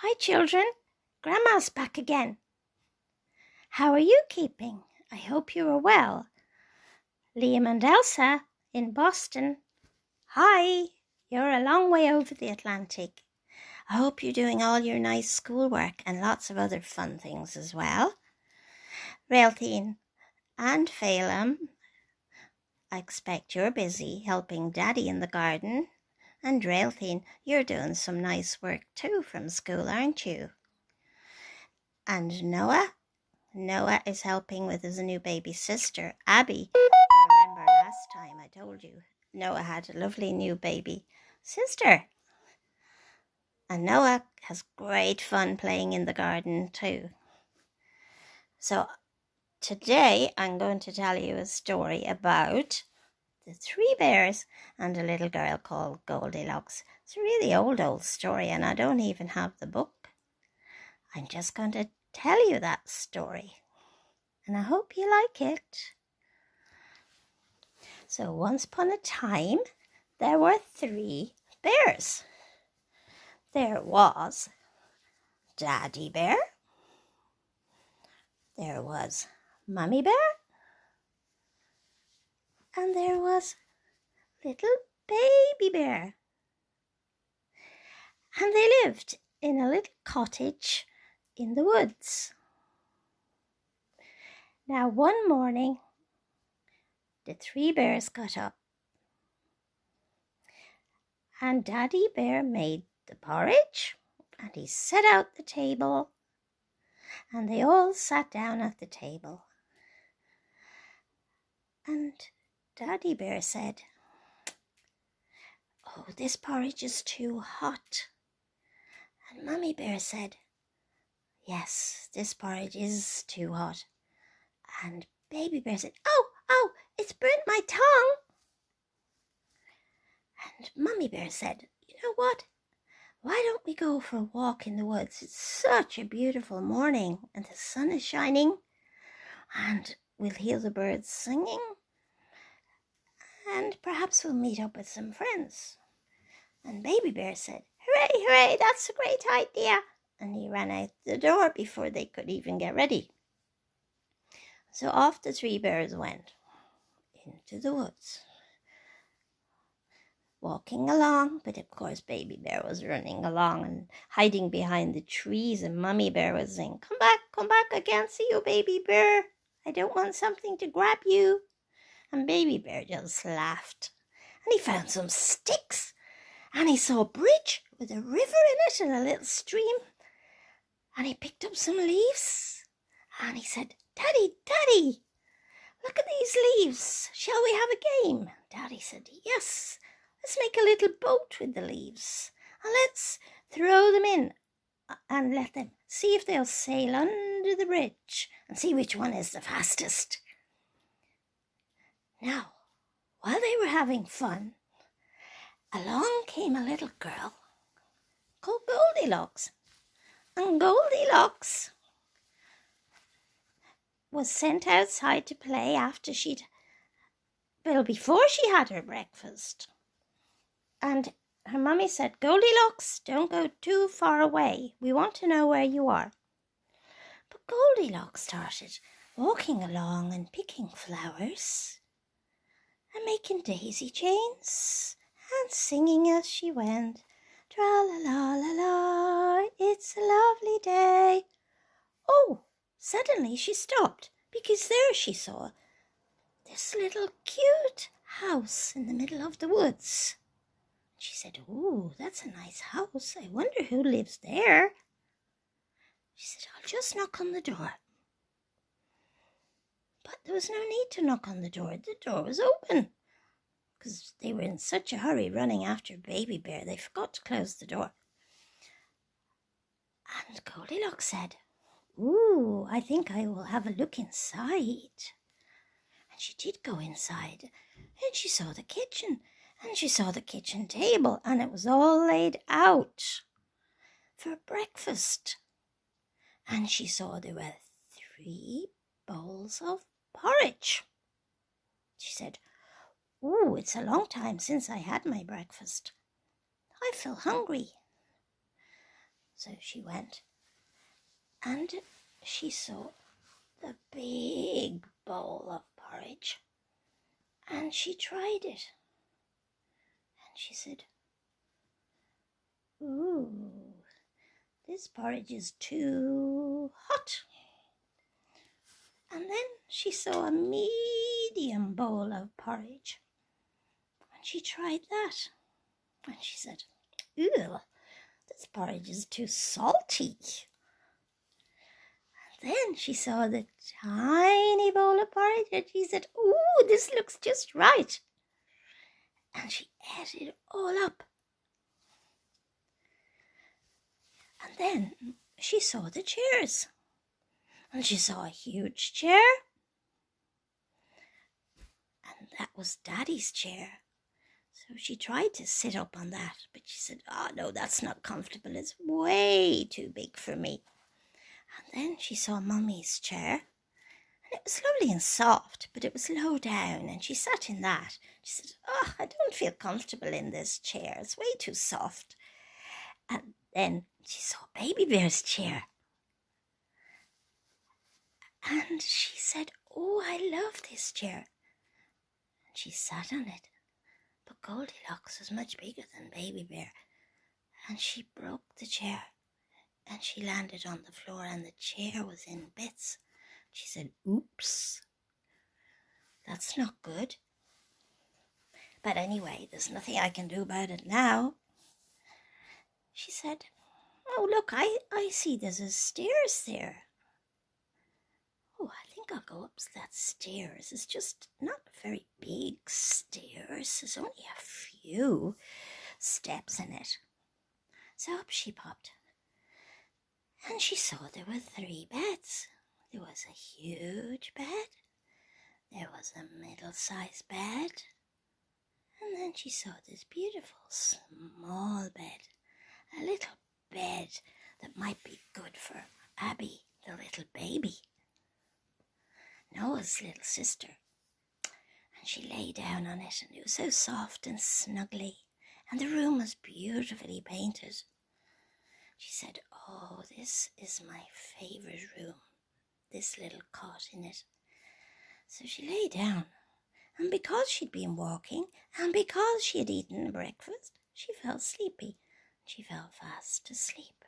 Hi, children. Grandma's back again. How are you keeping? I hope you are well. Liam and Elsa in Boston. Hi, you're a long way over the Atlantic. I hope you're doing all your nice schoolwork and lots of other fun things as well. Raeltine and Phelim, I expect you're busy helping Daddy in the garden. And Raeltine, you're doing some nice work too from school, aren't you? And Noah is helping with his new baby sister, Abby. Remember last time I told you Noah had a lovely new baby sister. And Noah has great fun playing in the garden too. So today I'm going to tell you a story about the 3 bears and a little girl called Goldilocks. It's a really old story and I don't even have the book. I'm just going to tell you that story. And I hope you like it. So once upon a time, there were 3 bears. There was Daddy Bear. There was Mummy Bear. And there was little Baby Bear. And they lived in a little cottage in the woods. Now one morning, the 3 bears got up. And Daddy Bear made the porridge. And he set out the table. And they all sat down at the table. And Daddy Bear said, "Oh, this porridge is too hot." And Mummy Bear said, "Yes, this porridge is too hot." And Baby Bear said, "Oh, it's burnt my tongue." And Mummy Bear said, "You know what? Why don't we go for a walk in the woods? It's such a beautiful morning and the sun is shining and we'll hear the birds singing and perhaps we'll meet up with some friends." And Baby Bear said, "Hooray, hooray, that's a great idea." And he ran out the door before they could even get ready. So off the 3 bears went into the woods, walking along, but of course Baby Bear was running along and hiding behind the trees, and Mummy Bear was saying, come back, I can't see you, Baby Bear. I don't want something to grab you." And Baby Bear just laughed. And he found some sticks, and he saw a bridge with a river in it and a little stream. And he picked up some leaves, and he said, Daddy, look at these leaves. Shall we have a game?" Daddy said, "Yes. Let's make a little boat with the leaves and let's throw them in and let them see if they'll sail under the bridge and see which one is the fastest." Now, while they were having fun, along came a little girl called Goldilocks. And Goldilocks was sent outside to play before she had her breakfast. And her mummy said, "Goldilocks, don't go too far away. We want to know where you are." But Goldilocks started walking along and picking flowers and making daisy chains and singing as she went. Tra-la-la-la-la, it's a lovely day. Oh, suddenly she stopped because there she saw this little cute house in the middle of the woods. She said, "Oh, that's a nice house. I wonder who lives there." She said, "I'll just knock on the door." But there was no need to knock on the door. The door was open because they were in such a hurry running after Baby Bear. They forgot to close the door. And Goldilocks said, "Ooh, I think I will have a look inside." And she did go inside, and she saw the kitchen, and she saw the kitchen table, and it was all laid out for breakfast. And she saw there were 3 bowls of porridge. She said, "Ooh, it's a long time since I had my breakfast. I feel hungry." So she went, and she saw the big bowl of porridge, and she tried it, and she said, "Ooh, this porridge is too hot." And then she saw a medium bowl of porridge, and she tried that, and she said, "Ew, this porridge is too salty." And then she saw the tiny bowl of porridge, and she said, "Ooh, this looks just right." And she ate it all up. And then she saw the chairs, and she saw a huge chair, and that was Daddy's chair. So she tried to sit up on that, but she said, "Oh no, that's not comfortable. It's way too big for me." And then she saw Mummy's chair, and it was lovely and soft, but it was low down, and she sat in that. She said, "Oh, I don't feel comfortable in this chair. It's way too soft." And then she saw Baby Bear's chair, and she said, "Oh, I love this chair." And she sat on it. But Goldilocks was much bigger than Baby Bear, and she broke the chair, and she landed on the floor, and the chair was in bits. She said, "Oops, that's not good. But anyway, there's nothing I can do about it now." She said, "Oh, look, I see there's a stairs there. Oh, I think I'll go up that stairs. It's just not very big stairs. There's only a few steps in it." So up she popped, and she saw there were 3 beds. There was a huge bed, there was a middle-sized bed, and then she saw this beautiful small bed, a little bed that might be good for Abby, the little baby, Noah's little sister. And she lay down on it, and it was so soft and snuggly, and the room was beautifully painted. She said, "Oh, this is my favourite room, this little cot in it." So she lay down, and because she'd been walking, and because she had eaten breakfast, she felt sleepy. She fell fast asleep.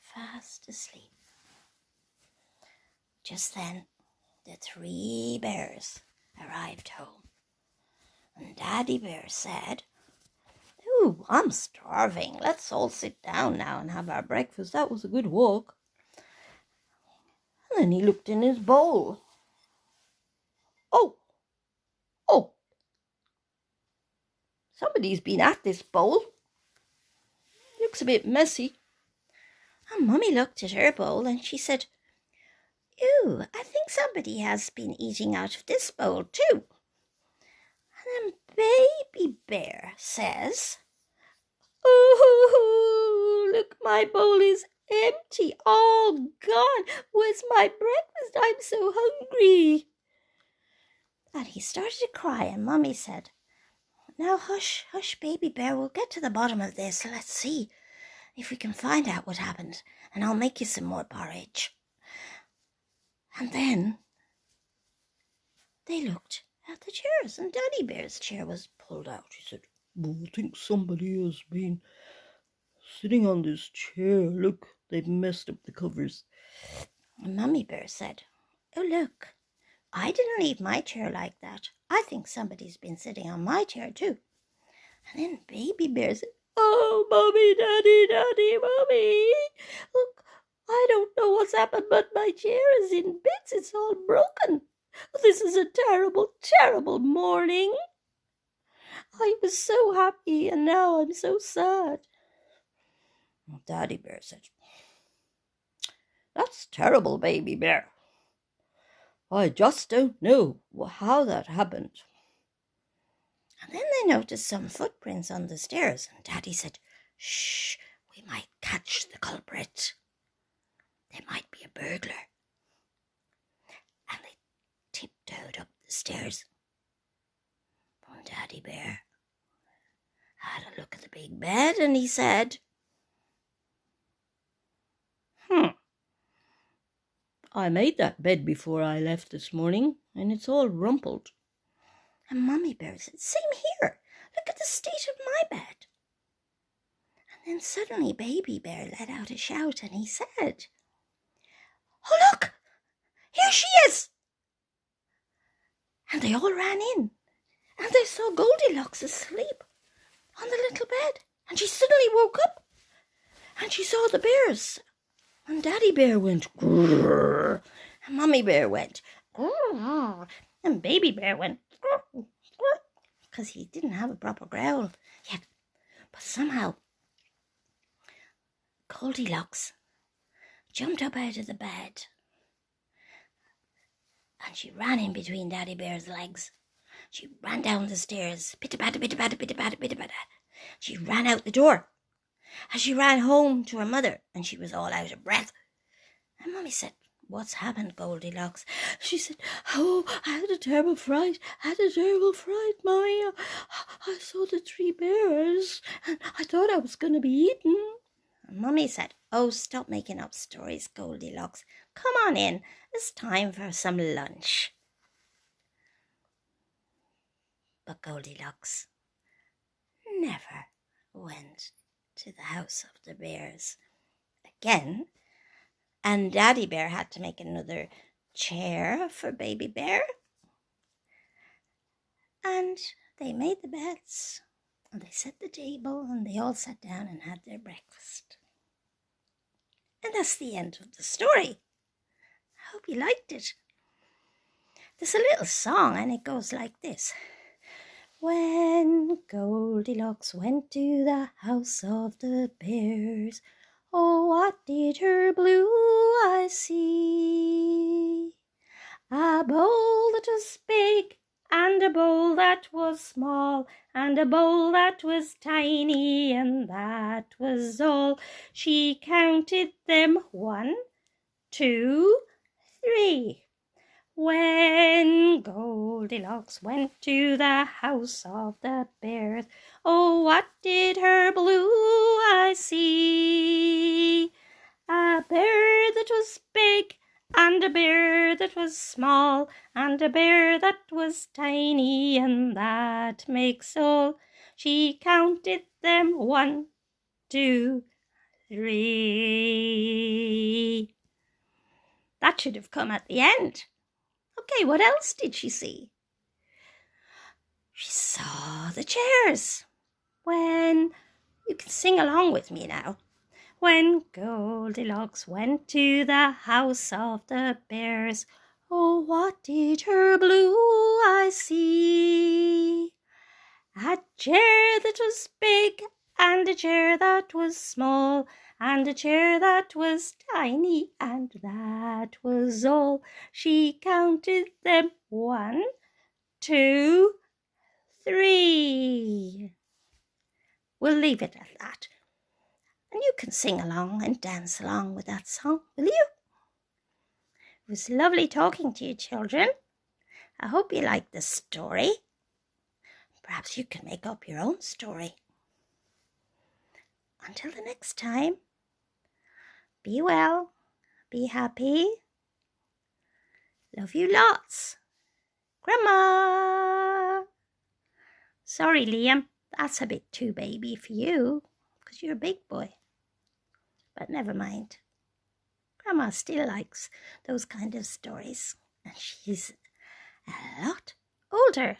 Fast asleep. Just then, the 3 bears arrived home, and Daddy Bear said, "Ooh, I'm starving. Let's all sit down now and have our breakfast. That was a good walk." And then he looked in his bowl. Oh, somebody's been at this bowl. Looks a bit messy. And Mummy looked at her bowl, and she said, "Ooh, I think somebody has been eating out of this bowl too." And then Baby Bear says, "Oh, look, my bowl is empty, all gone. Where's my breakfast? I'm so hungry." And he started to cry, and Mummy said, "Now hush, hush, Baby Bear, we'll get to the bottom of this. Let's see if we can find out what happened, and I'll make you some more porridge." And then they looked at the chairs, and Daddy Bear's chair was pulled out. He said, "Oh, I think somebody has been sitting on this chair. Look, they've messed up the covers." And Mummy Bear said, "Oh, look, I didn't leave my chair like that. I think somebody's been sitting on my chair too." And then Baby Bear said, "Oh, Mommy, Daddy, Mommy, look, I don't know what's happened, but my chair is in bits. It's all broken. This is a terrible, terrible morning. I was so happy, and now I'm so sad." Daddy Bear said, "That's terrible, Baby Bear. I just don't know how that happened." And then they noticed some footprints on the stairs, and Daddy said, "Shh, we might catch the culprit. They might be a burglar." And they tiptoed up the stairs. And Daddy Bear had a look at the big bed, and he said, I made that bed before I left this morning, and it's all rumpled. And Mummy Bear said, same here. Look at the state of my bed. And then suddenly Baby Bear let out a shout and he said, oh, look, here she is. And they all ran in and they saw Goldilocks asleep on the little bed. And she suddenly woke up and she saw the bears. And Daddy Bear went, grrr. And Mummy Bear went, grrr. And Baby Bear went, grrr, grrr, because he didn't have a proper growl yet. But somehow Goldilocks jumped up out of the bed and she ran in between Daddy Bear's legs. She ran down the stairs, pitter-patter, pitter-patter, pitter-patter, pitter-patter. She ran out the door. And she ran home to her mother, and she was all out of breath. And Mummy said, what's happened, Goldilocks? She said, oh, I had a terrible fright, Mummy. I saw the 3 bears, and I thought I was going to be eaten. And Mummy said, oh, stop making up stories, Goldilocks. Come on in, it's time for some lunch. But Goldilocks never went to the house of the bears again, and Daddy Bear had to make another chair for Baby Bear, and they made the beds and they set the table and they all sat down and had their breakfast. And that's the end of the story. I hope you liked it. There's a little song and it goes like this. When Goldilocks went to the house of the bears, oh, what did her blue eyes see? A bowl that was big, and a bowl that was small, and a bowl that was tiny, and that was all. She counted them 1, 2, 3. When Goldilocks went to the house of the bears, oh, what did her blue eyes see? A bear that was big, and a bear that was small, and a bear that was tiny, and that makes all. She counted them 1, 2, 3. That should have come at the end. Okay, what else did she see? She saw the chairs. When, you can sing along with me now. When Goldilocks went to the house of the bears, oh, what did her blue eyes see? A chair that was big, and a chair that was small, and a chair that was tiny, and that was all. She counted them 1, 2, 3. We'll leave it at that. And you can sing along and dance along with that song, will you? It was lovely talking to you, children. I hope you liked the story. Perhaps you can make up your own story. Until the next time, be well, be happy. Love you lots. Grandma. Sorry, Liam, that's a bit too baby for you, because you're a big boy. But never mind. Grandma still likes those kind of stories, and she's a lot older.